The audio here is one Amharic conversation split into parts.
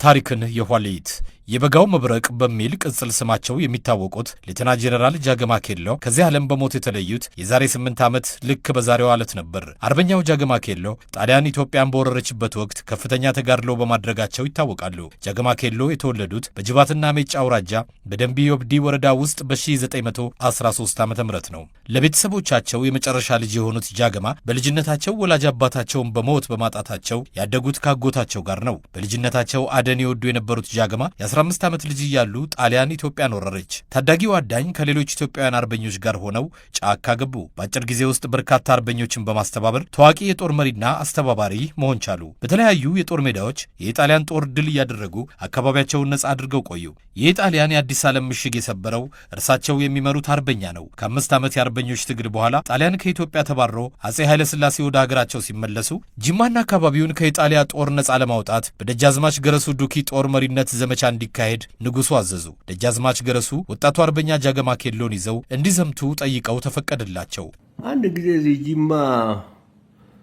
ታሪክን የኋሊት የበጋው መብረቅ በሚል ቅጽል ስማቸው የሚታወቁት ሌተና ጄኔራል ጃገማ ኬሎ ከዚህ ዓለም በሞት የተለዩት የዛሬ 8 ዓመት ልክ በዛሬው ዕለት ነበር። አርበኛው ጃገማ ኬሎ ጣሊያን ኢትዮጵያን በወረረችበት ወቅት ከፍተኛ ተጋድሎ በማድረጋቸው ይታወቃሉ። ጃገማ ኬሎ የተወለዱት በጅባትና ሜጫ አውራጃ በደንቢ ዮብዲ ወረዳ ውስጥ በ1913 ዓ.ም ነው። ለቤተሰቦቻቸው የመጨረሻ ልጅ የሆኑት ጃገማ በልጅነታቸው ወላጅ አባታቸውን በሞት በማጣታቸው ያደጉት ካጎታቸው ጋር ነው። በልጅነታቸው አደን ይወዱ የነበሩት ጃገማ የ15 ዓመት ልጅ እያሉ ጣሊያን ኢትዮጵያን ወረረች። ታዳጊው አዳኝ ከሌሎች ኢትዮጵያውያን አርበኞች ጋር ሆነው ጫካ ገቡ። በአጭር ጊዜ ውስጥ በርካታ አርበኞችን በማስተባበር ታዋቂ የጦር መሪና አስተባባሪ መሆን ቻሉ። በተለያዩ የጦር ሜዳዎች የጣሊያን ጦር ድል እያደረጉ አካባቢያቸውን ነጻ አድርገው ቆዩ። የጣሊያን የአዲስ ዓለም ምሽግ የሰበረው እርሳቸው የሚመሩት አርበኛ ነው። ከ5 ዓመት የአርበኞች ትግል በኋላ ጣሊያን ከኢትዮጵያ ተባሮ አጼ ኃይለ ሥላሴ ወደ ሀገራቸው ሲመለሱ ጅማና አካባቢውን ከኢጣሊያ ጦር ነጻ ለማውጣት በደጃዝማች ገረሱ ዱኪ ጦር መሪነት ዘመቻ እንዲካሄድ ንጉሡ አዘዙ። ደጃዝማች ገረሱ ወጣቱ አርበኛ ጃገማ ኬሎን ይዘው እንዲዘምቱ ጠይቀው ተፈቀደላቸው። አንድ ጊዜ እዚህ ጅማ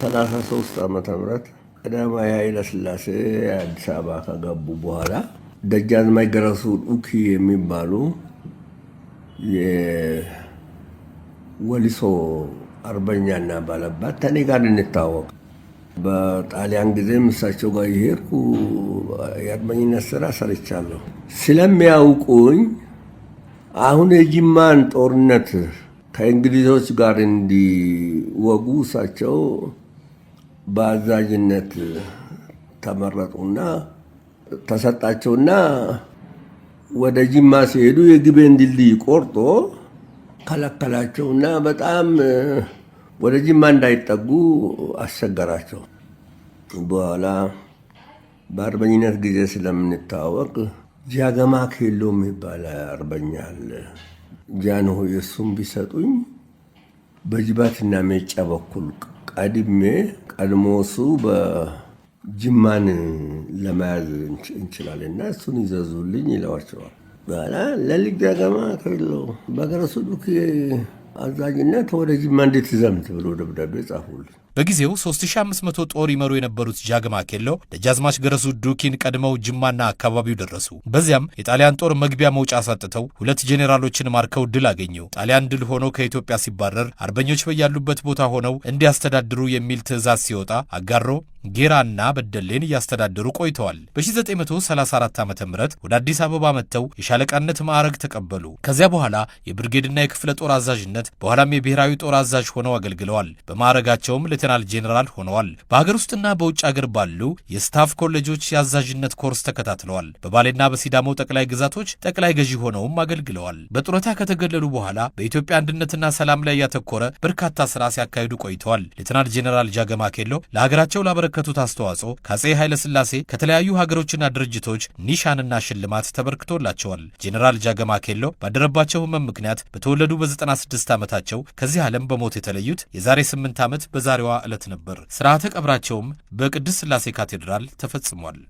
33 ዓመተ ምህረት ቀዳማዊ ኃይለ ሥላሴ አዲስ አበባ ከገቡ በኋላ ደጃዝማች ገረሱ ዱኪ የሚባሉ የወሊሶ አርበኛና ባለባት ተኔ ጋር እንታወቅ። በጣሊያን ጊዜ እሳቸው ጋር የሄድኩ የአርበኝነት ስራ ሰርቻለሁ። ስለሚያውቁኝ አሁን የጅማን ጦርነት ከእንግሊዞች ጋር እንዲወጉ እሳቸው በአዛዥነት ተመረጡና ተሰጣቸውና ወደ ጅማ ሲሄዱ የግቤን ድልድይ ቆርጦ ከለከላቸውና በጣም ወደ ጅማ እንዳይጠጉ አስቸገራቸው። በኋላ በአርበኝነት ጊዜ ስለምንታወቅ ጃገማ ኬሎ የሚባል አርበኛ አለ። ጃንሆይ እሱም ቢሰጡኝ በጅባትና ሜጫ በኩል ቀድሞ እሱ በጅማን ለመያዝ እንችላለንና እሱን ይዘዙልኝ ይለዋቸዋል። በኋላ ለልጅ ጃገማ ኬሎ በገረሱ ዱኪ አዛዥነት ወደ ጅማ እንዴት ዘምት ብሎ ደብዳቤ ጻፉልኝ። በጊዜው 3500 ጦር ይመሩ የነበሩት ጃገማ ኬሎ ደጃዝማች ገረሱ ዱኪን ቀድመው ጅማና አካባቢው ደረሱ። በዚያም የጣሊያን ጦር መግቢያ መውጫ አሳጥተው 2 ጄኔራሎችን ማርከው ድል አገኙ። ጣሊያን ድል ሆኖ ከኢትዮጵያ ሲባረር አርበኞች በያሉበት ቦታ ሆነው እንዲያስተዳድሩ የሚል ትዕዛዝ ሲወጣ አጋሮ ጌራና በደሌን እያስተዳደሩ ቆይተዋል። በ1934 ዓ.ም ወደ አዲስ አበባ መጥተው የሻለቃነት ማዕረግ ተቀበሉ። ከዚያ በኋላ የብርጌድና የክፍለ ጦር አዛዥነት በኋላም የብሔራዊ ጦር አዛዥ ሆነው አገልግለዋል። በማዕረጋቸውም ሌተናል ጄኔራል ሆነዋል። በሀገር ውስጥና በውጭ አገር ባሉ የስታፍ ኮሌጆች የአዛዥነት ኮርስ ተከታትለዋል። በባሌና በሲዳሞ ጠቅላይ ግዛቶች ጠቅላይ ገዢ ሆነውም አገልግለዋል። በጡረታ ከተገለሉ በኋላ በኢትዮጵያ አንድነትና ሰላም ላይ ያተኮረ በርካታ ስራ ሲያካሂዱ ቆይተዋል። ሌተናል ጄኔራል ጃገማ ኬሎ ለሀገራቸው ላበረከቱት አስተዋጽኦ ከአጼ ኃይለ ሥላሴ ከተለያዩ ሀገሮችና ድርጅቶች ኒሻንና ሽልማት ተበርክቶላቸዋል። ጄኔራል ጃገማ ኬሎ ባደረባቸው ህመም ምክንያት በተወለዱ በ96 ዓመታቸው ከዚህ ዓለም በሞት የተለዩት የዛሬ 8 ዓመት በዛሬዋ ዕለት ነበር። ሥርዓተ ቀብራቸውም በቅድስት ሥላሴ ካቴድራል ተፈጽሟል።